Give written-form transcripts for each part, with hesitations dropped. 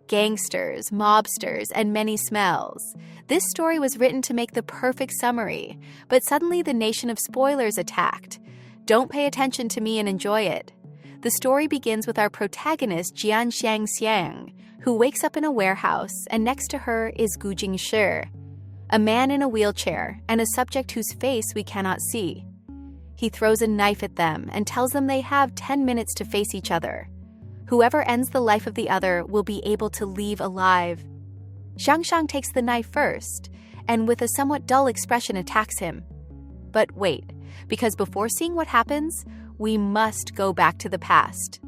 Gangsters, mobsters, and many smells. This story was written to make the perfect summary, but suddenly the nation of spoilers attacked. Don't pay attention to me and enjoy it. The story begins with our protagonist Jian Xiang, who wakes up in a warehouse, and next to her is Gu Jingshi, a man in a wheelchair and a subject whose face we cannot see. He throws a knife at them and tells them they have 10 minutes to face each other. Whoever ends the life of the other will be able to leave alive. Xiang takes the knife first, and with a somewhat dull expression attacks him. But wait, because before seeing what happens, we must go back to the past.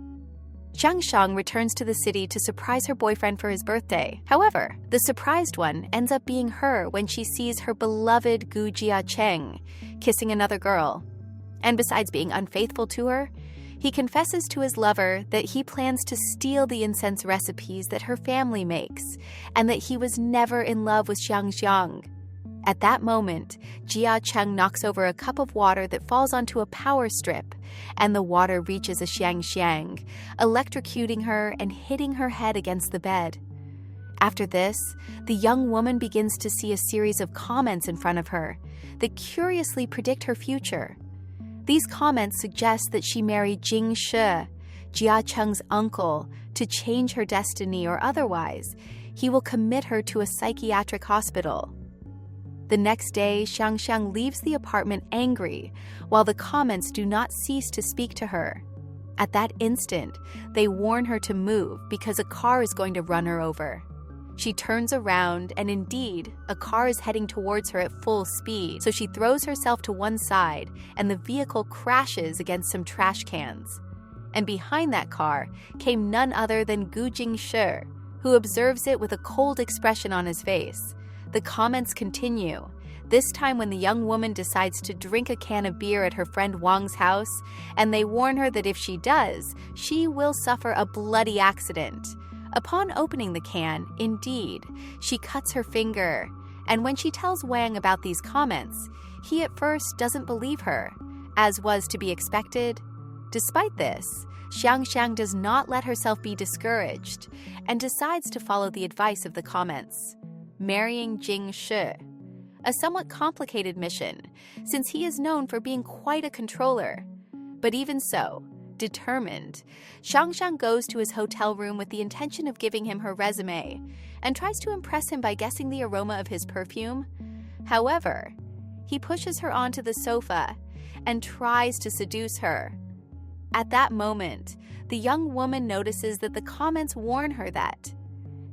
Xiang returns to the city to surprise her boyfriend for his birthday. However, the surprised one ends up being her when she sees her beloved Gu Jiacheng kissing another girl. And besides being unfaithful to her, he confesses to his lover that he plans to steal the incense recipes that her family makes, and that he was never in love with Xiang. At that moment, Jia Cheng knocks over a cup of water that falls onto a power strip, and the water reaches a Xiang, electrocuting her and hitting her head against the bed. After this, the young woman begins to see a series of comments in front of her that curiously predict her future. These comments suggest that she marry Jing Shi, Jia Cheng's uncle, to change her destiny, or otherwise, he will commit her to a psychiatric hospital. The next day, Xiang leaves the apartment angry, while the comments do not cease to speak to her. At that instant, they warn her to move because a car is going to run her over. She turns around, and indeed, a car is heading towards her at full speed, so she throws herself to one side, and the vehicle crashes against some trash cans. And behind that car came none other than Gu Jingshi, who observes it with a cold expression on his face. The comments continue, this time when the young woman decides to drink a can of beer at her friend Wang's house, and they warn her that if she does, she will suffer a bloody accident. Upon opening the can, indeed, she cuts her finger, and when she tells Wang about these comments, he at first doesn't believe her, as was to be expected. Despite this, Xiang does not let herself be discouraged, and decides to follow the advice of the comments, marrying Jing Shi. A somewhat complicated mission, since he is known for being quite a controller. But even so, determined, Xiang goes to his hotel room with the intention of giving him her resume, and tries to impress him by guessing the aroma of his perfume. However, he pushes her onto the sofa and tries to seduce her. At that moment, the young woman notices that the comments warn her that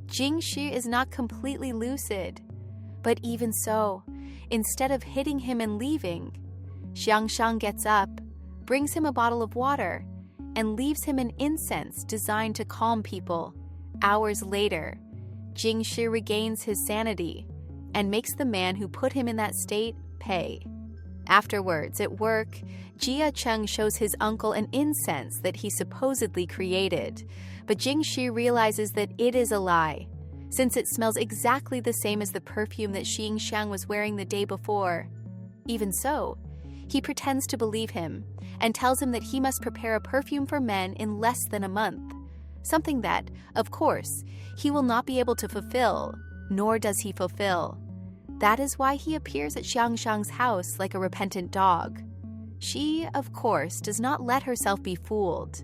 Jing Shi is not completely lucid. But even so, instead of hitting him and leaving, Xiang gets up, brings him a bottle of water, and leaves him an incense designed to calm people. Hours later, Jing Shi regains his sanity and makes the man who put him in that state pay. Afterwards, at work, Jia Cheng shows his uncle an incense that he supposedly created, but Jing Shi realizes that it is a lie, since it smells exactly the same as the perfume that Xiang was wearing the day before. Even so, he pretends to believe him and tells him that he must prepare a perfume for men in less than a month, something that, of course, he will not be able to fulfill, nor does he fulfill. That is why he appears at Xiang's house like a repentant dog. She, of course, does not let herself be fooled,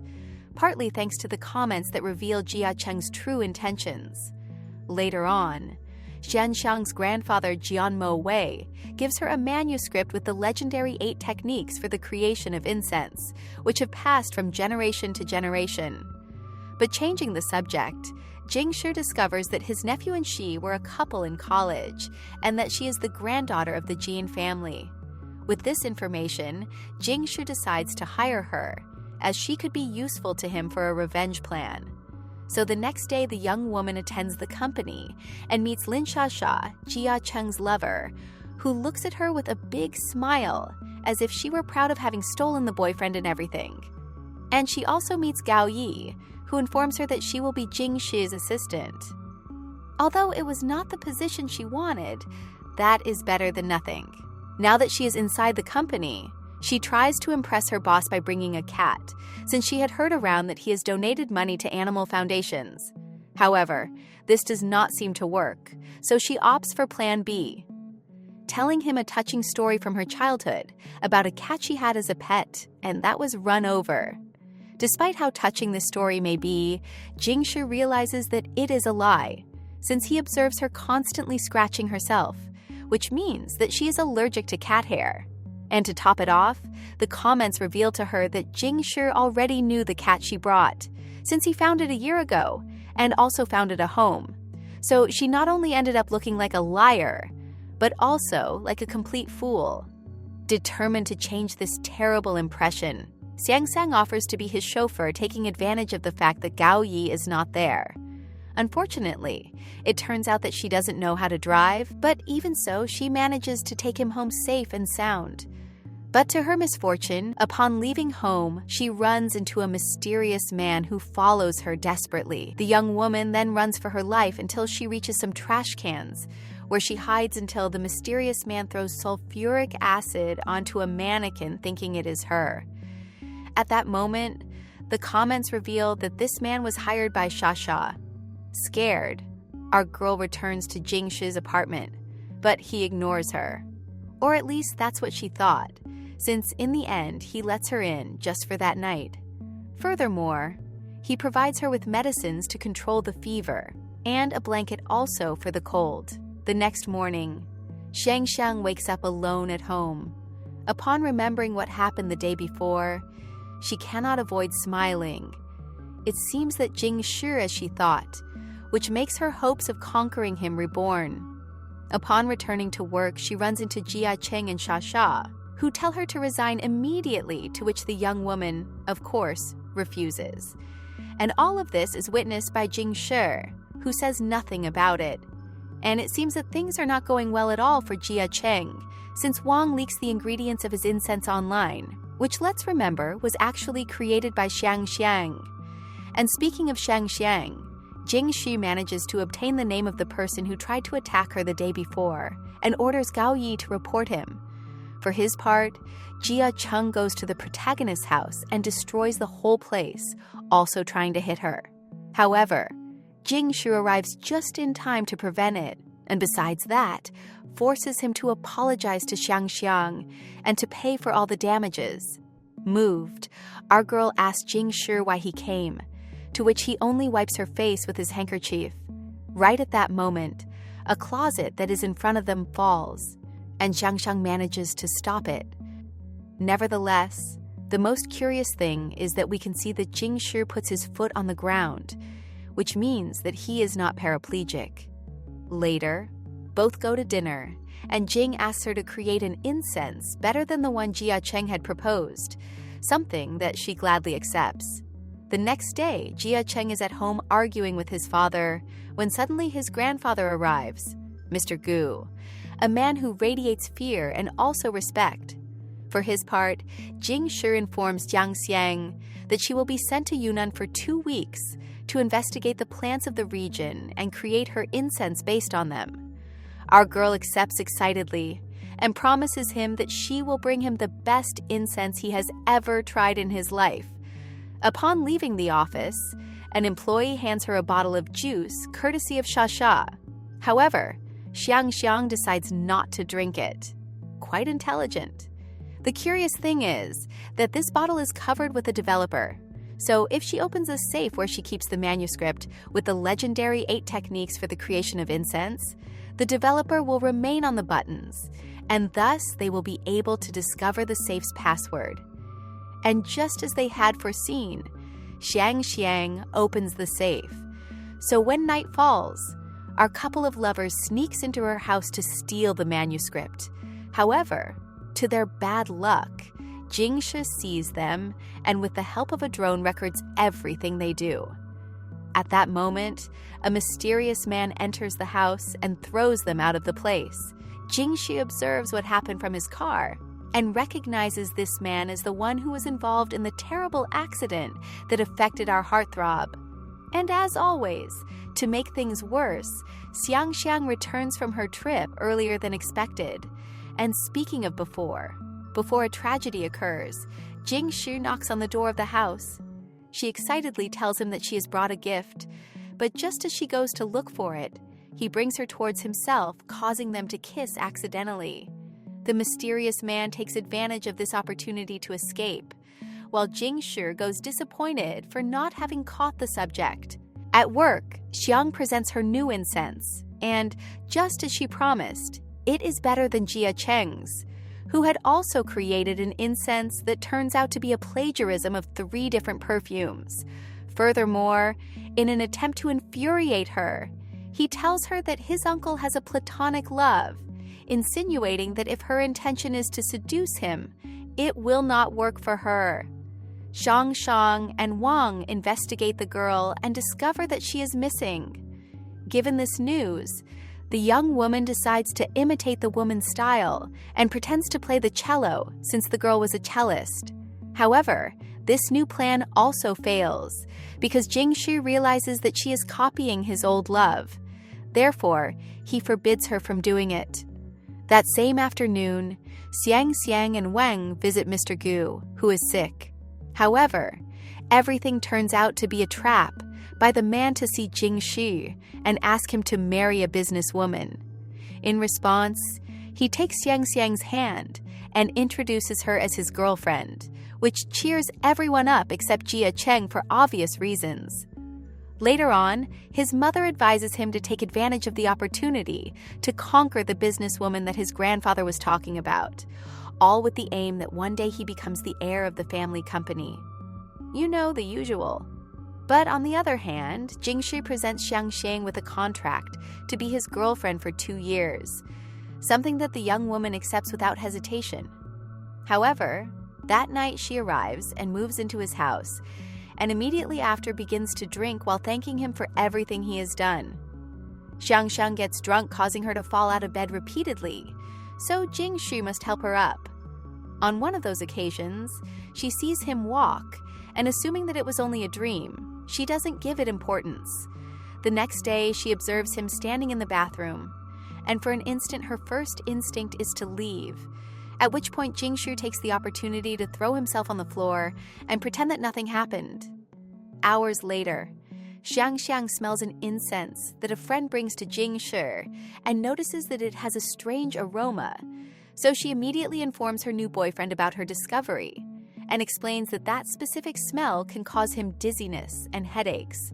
partly thanks to the comments that reveal Jia Cheng's true intentions. Later on, Xiang's grandfather Jianmo Wei gives her a manuscript with the legendary 8 techniques for the creation of incense, which have passed from generation to generation. But changing the subject, Jing Shi discovers that his nephew and she were a couple in college, and that she is the granddaughter of the Jian family. With this information, Jing Shi decides to hire her, as she could be useful to him for a revenge plan. So the next day, the young woman attends the company and meets Lin Shasha, Jia Cheng's lover, who looks at her with a big smile, as if she were proud of having stolen the boyfriend and everything. And she also meets Gao Yi, who informs her that she will be Jing Shi's assistant. Although it was not the position she wanted, that is better than nothing. Now that she is inside the company, she tries to impress her boss by bringing a cat, since she had heard around that he has donated money to animal foundations. However, this does not seem to work, so she opts for Plan B, telling him a touching story from her childhood about a cat she had as a pet, and that was run over. Despite how touching this story may be, Jingshi realizes that it is a lie, since he observes her constantly scratching herself, which means that she is allergic to cat hair. And to top it off, the comments reveal to her that Jingshi already knew the cat she brought, since he found it a year ago, and also found it a home. So she not only ended up looking like a liar, but also like a complete fool. Determined to change this terrible impression, Xiang offers to be his chauffeur, taking advantage of the fact that Gao Yi is not there. Unfortunately, it turns out that she doesn't know how to drive, but even so, she manages to take him home safe and sound. But to her misfortune, upon leaving home, she runs into a mysterious man who follows her desperately. The young woman then runs for her life until she reaches some trash cans, where she hides until the mysterious man throws sulfuric acid onto a mannequin thinking it is her. At that moment, the comments reveal that this man was hired by Sha. Scared, our girl returns to Jingshi's apartment, but he ignores her. Or at least that's what she thought, since in the end he lets her in just for that night. Furthermore, he provides her with medicines to control the fever, and a blanket also for the cold. The next morning, Xiang wakes up alone at home. Upon remembering what happened the day before, she cannot avoid smiling. It seems that Jingshi as she thought, which makes her hopes of conquering him reborn. Upon returning to work, she runs into A-jeong and Sha, who tell her to resign immediately, to which the young woman, of course, refuses. And all of this is witnessed by Jingshi, who says nothing about it. And it seems that things are not going well at all for A-jeong, since Wang leaks the ingredients of his incense online, which, let's remember, was actually created by Xiang. And speaking of Xiang, Jingshi manages to obtain the name of the person who tried to attack her the day before, and orders Gao Yi to report him. For his part, A-jeong goes to the protagonist's house and destroys the whole place, also trying to hit her. However, Jingshi arrives just in time to prevent it, and besides that, forces him to apologize to Xiang and to pay for all the damages. Moved, our girl asks Jingshi why he came, to which he only wipes her face with his handkerchief. Right at that moment, a closet that is in front of them falls, and Xiang manages to stop it. Nevertheless, the most curious thing is that we can see that Jingshi puts his foot on the ground, which means that he is not paraplegic. Later, both go to dinner, and Jing asks her to create an incense better than the one A-jeong had proposed, something that she gladly accepts. The next day, A-jeong is at home arguing with his father when suddenly his grandfather arrives, Mr. Gu, a man who radiates fear and also respect. For his part, Jingshi informs Jiang Xiang that she will be sent to Yunnan for 2 weeks to investigate the plants of the region and create her incense based on them. Our girl accepts excitedly and promises him that she will bring him the best incense he has ever tried in his life. Upon leaving the office, an employee hands her a bottle of juice courtesy of Sha. However, Xiang decides not to drink it. Quite intelligent. The curious thing is that this bottle is covered with a developer. So if she opens a safe where she keeps the manuscript with the legendary 8 techniques for the creation of incense, the developer will remain on the buttons, and thus they will be able to discover the safe's password. And just as they had foreseen, Xiang opens the safe. So when night falls, our couple of lovers sneaks into her house to steal the manuscript. However, to their bad luck, Jingshi sees them and with the help of a drone records everything they do. At that moment, a mysterious man enters the house and throws them out of the place. Jingshi observes what happened from his car and recognizes this man as the one who was involved in the terrible accident that affected our heartthrob. And as always, to make things worse, Xiang returns from her trip earlier than expected. And speaking of before a tragedy occurs, Jingshi knocks on the door of the house. She excitedly tells him that she has brought a gift, but just as she goes to look for it, he brings her towards himself, causing them to kiss accidentally. The mysterious man takes advantage of this opportunity to escape, while Jing-shi goes disappointed for not having caught the subject. At work, Xiang presents her new incense, and just as she promised, it is better than Jia Cheng's, who had also created an incense that turns out to be a plagiarism of 3 different perfumes. Furthermore, in an attempt to infuriate her, he tells her that his uncle has a platonic love, insinuating that if her intention is to seduce him, it will not work for her. Shang and Wang investigate the girl and discover that she is missing. Given this news, the young woman decides to imitate the woman's style and pretends to play the cello since the girl was a cellist. However, this new plan also fails because Jing-shi realizes that she is copying his old love. Therefore, he forbids her from doing it. That same afternoon, Xiang and Wang visit Mr. Gu, who is sick. However, everything turns out to be a trap by the man to see Jing-shi and ask him to marry a businesswoman. In response, he takes Xiang's hand and introduces her as his girlfriend, which cheers everyone up except Jia Cheng for obvious reasons. Later on, his mother advises him to take advantage of the opportunity to conquer the businesswoman that his grandfather was talking about, all with the aim that one day he becomes the heir of the family company. You know, the usual. But on the other hand, Jing-shi presents Xiang with a contract to be his girlfriend for 2 years, something that the young woman accepts without hesitation. However, that night she arrives and moves into his house, and immediately after begins to drink while thanking him for everything he has done. Xiang gets drunk, causing her to fall out of bed repeatedly, so Jing-shi must help her up. On one of those occasions, she sees him walk, and assuming that it was only a dream, she doesn't give it importance. The next day, she observes him standing in the bathroom, and for an instant her first instinct is to leave, at which point Jing-shi takes the opportunity to throw himself on the floor and pretend that nothing happened. Hours later, Xiang smells an incense that a friend brings to Jing-shi and notices that it has a strange aroma, so she immediately informs her new boyfriend about her discovery and explains that that specific smell can cause him dizziness and headaches.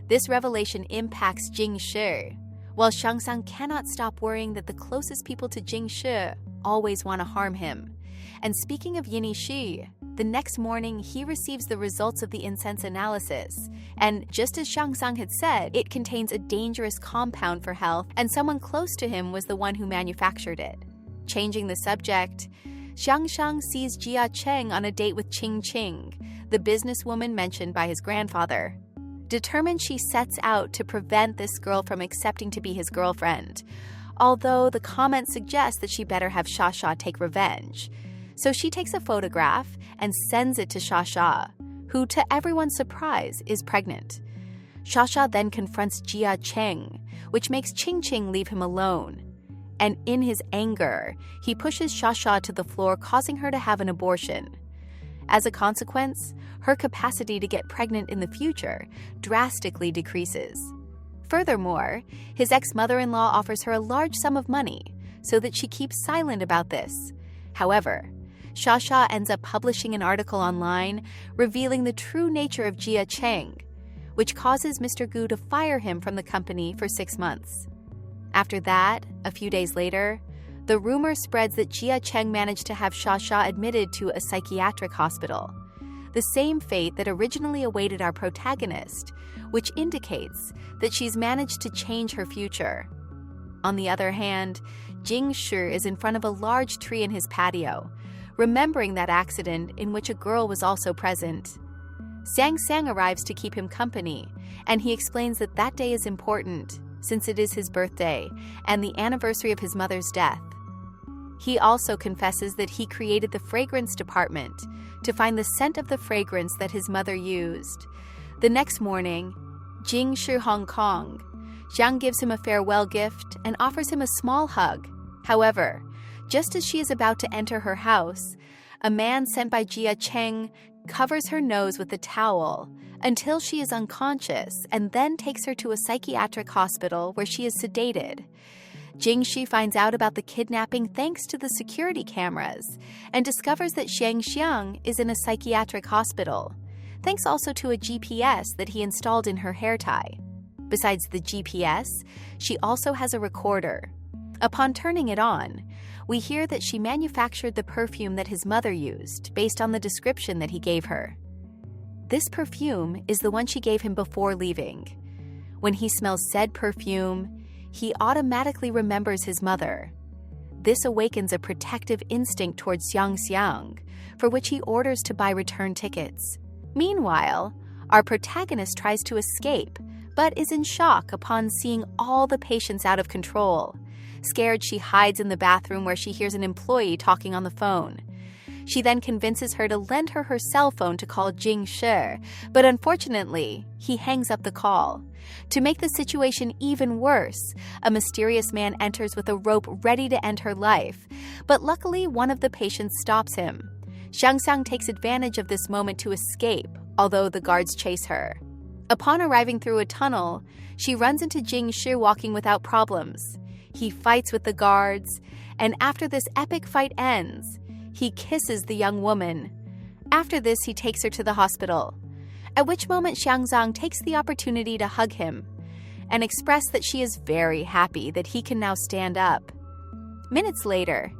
This revelation impacts Jing-shi, while Xiang cannot stop worrying that the closest people to Jing-shi always want to harm him. And speaking of Yinny Shi, the next morning he receives the results of the incense analysis, and just as Xiang had said, it contains a dangerous compound for health, and someone close to him was the one who manufactured it. Changing the subject, Xiang sees Jia Cheng on a date with Qing, the businesswoman mentioned by his grandfather. Determined, she sets out to prevent this girl from accepting to be his girlfriend, although the comments suggest that she better have Sha take revenge. So she takes a photograph and sends it to Sha, who, to everyone's surprise, is pregnant. Sha then confronts Jia Cheng, which makes Qing leave him alone. And in his anger, he pushes Sha to the floor, causing her to have an abortion. As a consequence, her capacity to get pregnant in the future drastically decreases. Furthermore, his ex-mother-in-law offers her a large sum of money so that she keeps silent about this. However, Sha ends up publishing an article online revealing the true nature of Jia Cheng, which causes Mr. Gu to fire him from the company for 6 months. After that, a few days later, the rumor spreads that Jia Cheng managed to have Sha admitted to a psychiatric hospital, the same fate that originally awaited our protagonist, which indicates that she's managed to change her future. On the other hand, Jing-shi is in front of a large tree in his patio, remembering that accident in which a girl was also present. Sang arrives to keep him company, and he explains that that day is important since it is his birthday and the anniversary of his mother's death. He also confesses that he created the fragrance department to find the scent of the fragrance that his mother used. The next morning, Jing-shi Hong Kong, Xiang gives him a farewell gift and offers him a small hug. However, just as she is about to enter her house, a man sent by Jia Cheng covers her nose with a towel until she is unconscious and then takes her to a psychiatric hospital where she is sedated. Jingshi finds out about the kidnapping thanks to the security cameras and discovers that Xiang is in a psychiatric hospital, thanks also to a GPS that he installed in her hair tie. Besides the GPS, she also has a recorder. Upon turning it on, we hear that she manufactured the perfume that his mother used based on the description that he gave her. This perfume is the one she gave him before leaving. When he smells said perfume, he automatically remembers his mother. This awakens a protective instinct towards Xiang, for which he orders to buy return tickets. Meanwhile, our protagonist tries to escape, but is in shock upon seeing all the patients out of control. Scared, she hides in the bathroom where she hears an employee talking on the phone. She then convinces her to lend her her cell phone to call Jingshi, but unfortunately, he hangs up the call. To make the situation even worse, a mysterious man enters with a rope ready to end her life, but luckily one of the patients stops him. Xiang takes advantage of this moment to escape, although the guards chase her. Upon arriving through a tunnel, she runs into Jingshi walking without problems. He fights with the guards, and after this epic fight ends, he kisses the young woman. After this, he takes her to the hospital, at which moment Xiang takes the opportunity to hug him and express that she is very happy that he can now stand up. Minutes later,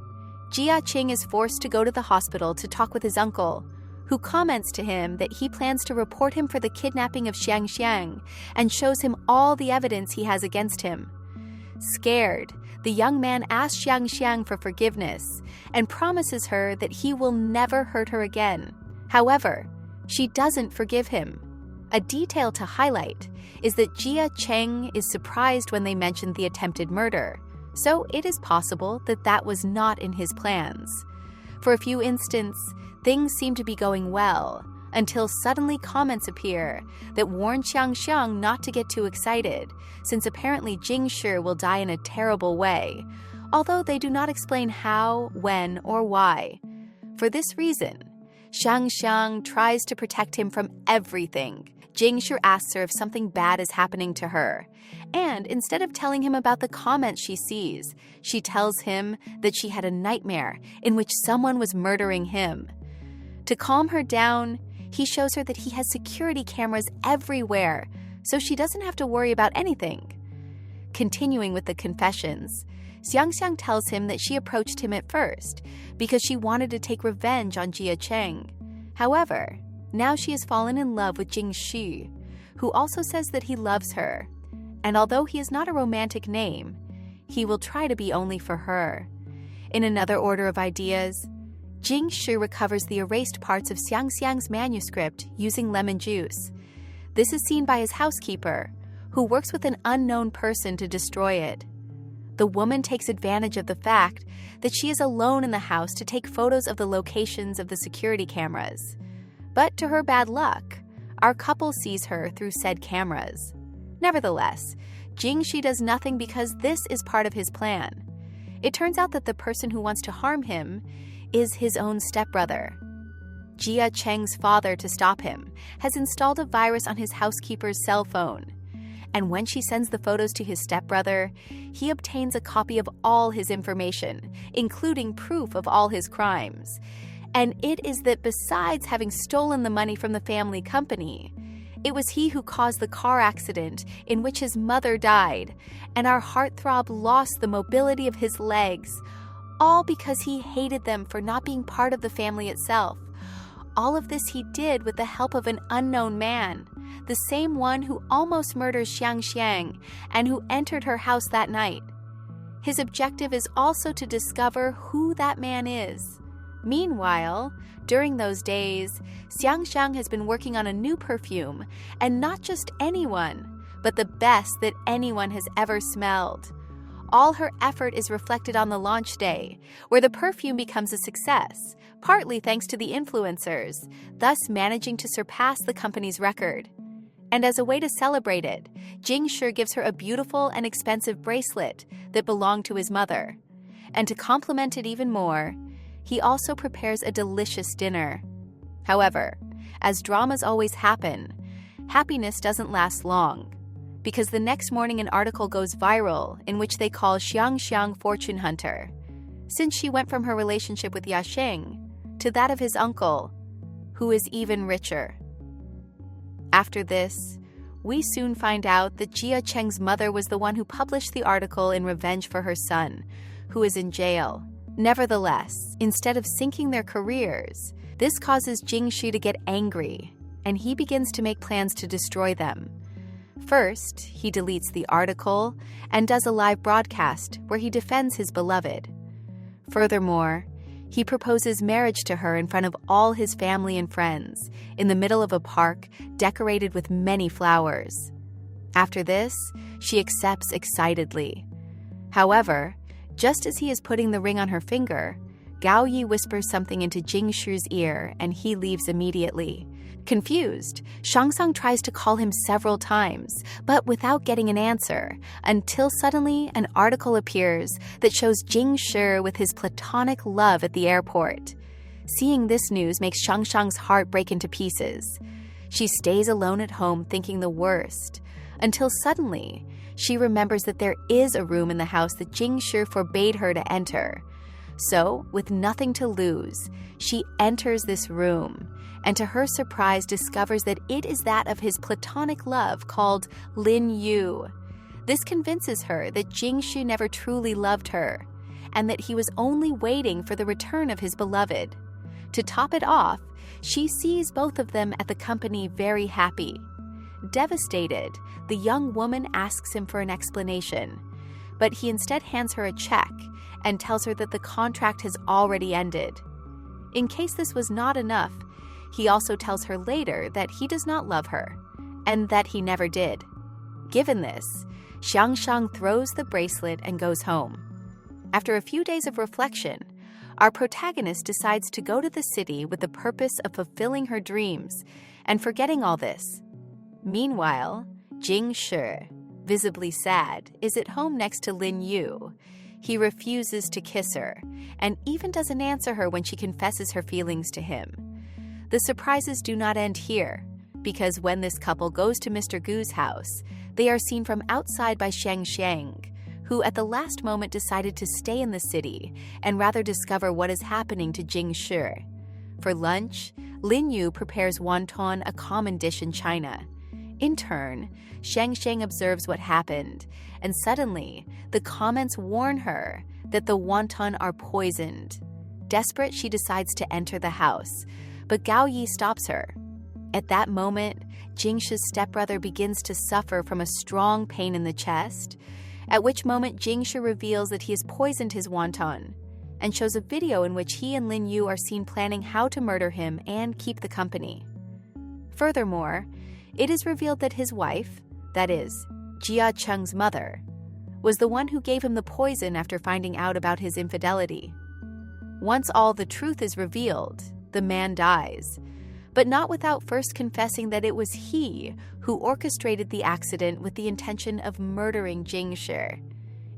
Jia-ching is forced to go to the hospital to talk with his uncle, who comments to him that he plans to report him for the kidnapping of Xiang and shows him all the evidence he has against him. Scared, the young man asks Xiang for forgiveness and promises her that he will never hurt her again. However, she doesn't forgive him. A detail to highlight is that Jia-cheng is surprised when they mention the attempted murder, so it is possible that that was not in his plans. For a few instants, things seem to be going well, until suddenly comments appear that warn Xiang not to get too excited, since apparently Jingshi will die in a terrible way, although they do not explain how, when, or why. For this reason, Xiang tries to protect him from everything. Jingshi asks her if something bad is happening to her, and instead of telling him about the comments she sees, she tells him that she had a nightmare in which someone was murdering him. To calm her down, he shows her that he has security cameras everywhere, so she doesn't have to worry about anything. Continuing with the confessions, Xiang tells him that she approached him at first because she wanted to take revenge on Jia-cheng. However, now she has fallen in love with Jingshi, who also says that he loves her. And although he is not a romantic name, he will try to be only for her. In another order of ideas, Jingshi recovers the erased parts of Xiang's manuscript using lemon juice. This is seen by his housekeeper, who works with an unknown person to destroy it. The woman takes advantage of the fact that she is alone in the house to take photos of the locations of the security cameras. But to her bad luck, our couple sees her through said cameras. Nevertheless, Jingshi does nothing because this is part of his plan. It turns out that the person who wants to harm him is his own stepbrother. Jia-cheng's father, to stop him, has installed a virus on his housekeeper's cell phone. And when she sends the photos to his stepbrother, he obtains a copy of all his information, including proof of all his crimes. And it is that besides having stolen the money from the family company, it was he who caused the car accident in which his mother died, and our heartthrob lost the mobility of his legs, all because he hated them for not being part of the family itself. All of this he did with the help of an unknown man, the same one who almost murders Xiang and who entered her house that night. His objective is also to discover who that man is. Meanwhile, during those days, Xiang has been working on a new perfume, and not just anyone, but the best that anyone has ever smelled. All her effort is reflected on the launch day, where the perfume becomes a success, partly thanks to the influencers, thus managing to surpass the company's record. And as a way to celebrate it, Jingshi gives her a beautiful and expensive bracelet that belonged to his mother. And to complement it even more, he also prepares a delicious dinner. However, as dramas always happen, happiness doesn't last long, because the next morning an article goes viral in which they call Xiang fortune hunter, since she went from her relationship with A-jeong to that of his uncle, who is even richer. After this, we soon find out that A-jeong's mother was the one who published the article in revenge for her son, who is in jail. Nevertheless, instead of sinking their careers, this causes Jing-shu to get angry, and he begins to make plans to destroy them. First, he deletes the article and does a live broadcast where he defends his beloved. Furthermore, he proposes marriage to her in front of all his family and friends, in the middle of a park decorated with many flowers. After this, she accepts excitedly. However, just as he is putting the ring on her finger, Gao Yi whispers something into Jing-shu's ear and he leaves immediately. Confused, Shangsang tries to call him several times, but without getting an answer, until suddenly an article appears that shows Jing-shu with his platonic love at the airport. Seeing this news makes Shangsang's heart break into pieces. She stays alone at home thinking the worst, until suddenly she remembers that there is a room in the house that Jing-shu forbade her to enter. So, with nothing to lose, she enters this room, and to her surprise discovers that it is that of his platonic love called Lin Yu. This convinces her that Jing-shu never truly loved her, and that he was only waiting for the return of his beloved. To top it off, she sees both of them at the company very happy. Devastated, the young woman asks him for an explanation, but he instead hands her a check and tells her that the contract has already ended. In case this was not enough, he also tells her later that he does not love her, and that he never did. Given this, Xiangshang throws the bracelet and goes home. After a few days of reflection, our protagonist decides to go to the city with the purpose of fulfilling her dreams and forgetting all this. Meanwhile, Jing-shu, visibly sad, is at home next to Lin Yu. He refuses to kiss her, and even doesn't answer her when she confesses her feelings to him. The surprises do not end here, because when this couple goes to Mr. Gu's house, they are seen from outside by Shang, who at the last moment decided to stay in the city and rather discover what is happening to Jing-shu. For lunch, Lin Yu prepares wonton, a common dish in China. In turn, Shang observes what happened, and suddenly, the comments warn her that the wonton are poisoned. Desperate, she decides to enter the house, but Gao Yi stops her. At that moment, Jing-shu's stepbrother begins to suffer from a strong pain in the chest, at which moment Jing-shu reveals that he has poisoned his wonton, and shows a video in which he and Lin Yu are seen planning how to murder him and keep the company. Furthermore, it is revealed that his wife, that is, Jia Cheng's mother, was the one who gave him the poison after finding out about his infidelity. Once all the truth is revealed, the man dies, but not without first confessing that it was he who orchestrated the accident with the intention of murdering Jing-shu.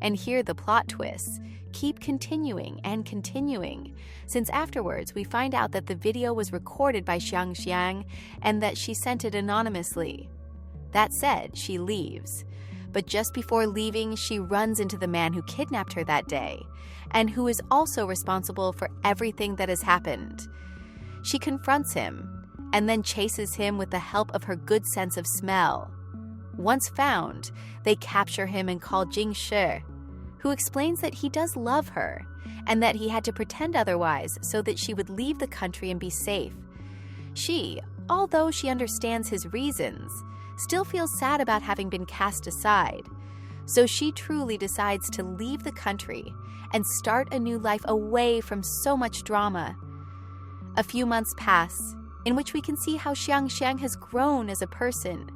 And here the plot twists keep continuing and continuing, since afterwards we find out that the video was recorded by Xiang and that she sent it anonymously. That said, she leaves. But just before leaving, she runs into the man who kidnapped her that day, and who is also responsible for everything that has happened. She confronts him, and then chases him with the help of her good sense of smell. Once found, they capture him and call Jing-shu, who explains that he does love her, and that he had to pretend otherwise so that she would leave the country and be safe. She, although she understands his reasons, still feels sad about having been cast aside. So she truly decides to leave the country and start a new life away from so much drama. A few months pass, in which we can see how Xiang has grown as a person,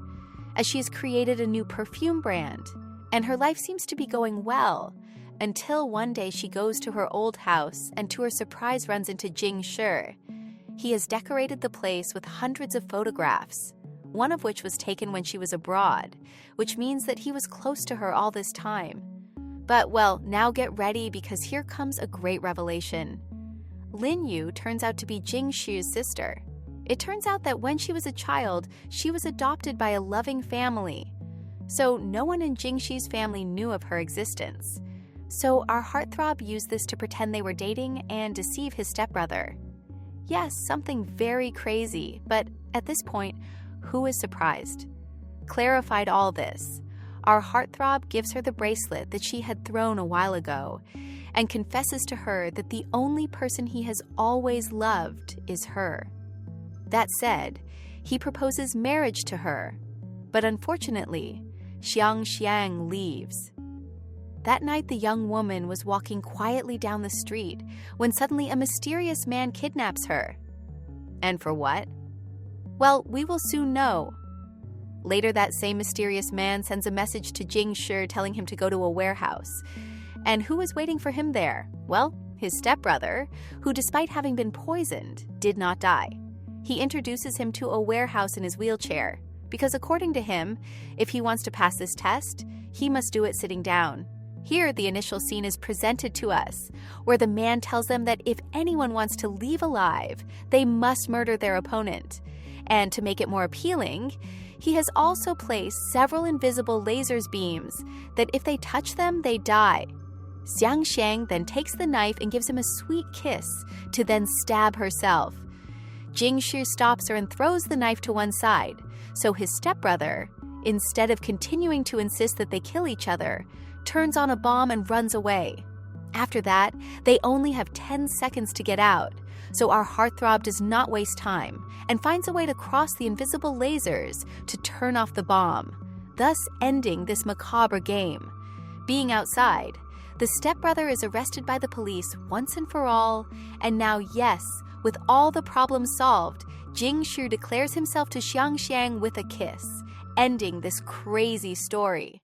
as she has created a new perfume brand, and her life seems to be going well, until one day she goes to her old house and to her surprise runs into Jing-shu. He has decorated the place with hundreds of photographs, one of which was taken when she was abroad, which means that he was close to her all this time. But, well, now get ready, because here comes a great revelation. Lin Yu turns out to be Jing-shu's sister. It turns out that when she was a child, she was adopted by a loving family. So no one in Jingxi's family knew of her existence. So our heartthrob used this to pretend they were dating and deceive his stepbrother. Yes, something very crazy, but at this point, who is surprised? Clarified all this, our heartthrob gives her the bracelet that she had thrown a while ago and confesses to her that the only person he has always loved is her. That said, he proposes marriage to her, but unfortunately, Xiang leaves. That night, the young woman was walking quietly down the street when suddenly a mysterious man kidnaps her. And for what? Well, we will soon know. Later, that same mysterious man sends a message to Jingshi telling him to go to a warehouse. And who was waiting for him there? Well, his stepbrother, who despite having been poisoned, did not die. He introduces him to a warehouse in his wheelchair, because according to him, if he wants to pass this test, he must do it sitting down. Here, the initial scene is presented to us, where the man tells them that if anyone wants to leave alive, they must murder their opponent. And to make it more appealing, he has also placed several invisible lasers beams that if they touch them, they die. Xiang then takes the knife and gives him a sweet kiss to then stab herself. Jingshi stops her and throws the knife to one side, so his stepbrother, instead of continuing to insist that they kill each other, turns on a bomb and runs away. After that, they only have 10 seconds to get out, so our heartthrob does not waste time and finds a way to cross the invisible lasers to turn off the bomb, thus ending this macabre game. Being outside, the stepbrother is arrested by the police once and for all, and now, yes, with all the problems solved, Jingshi declares himself to Xiang with a kiss, ending this crazy story.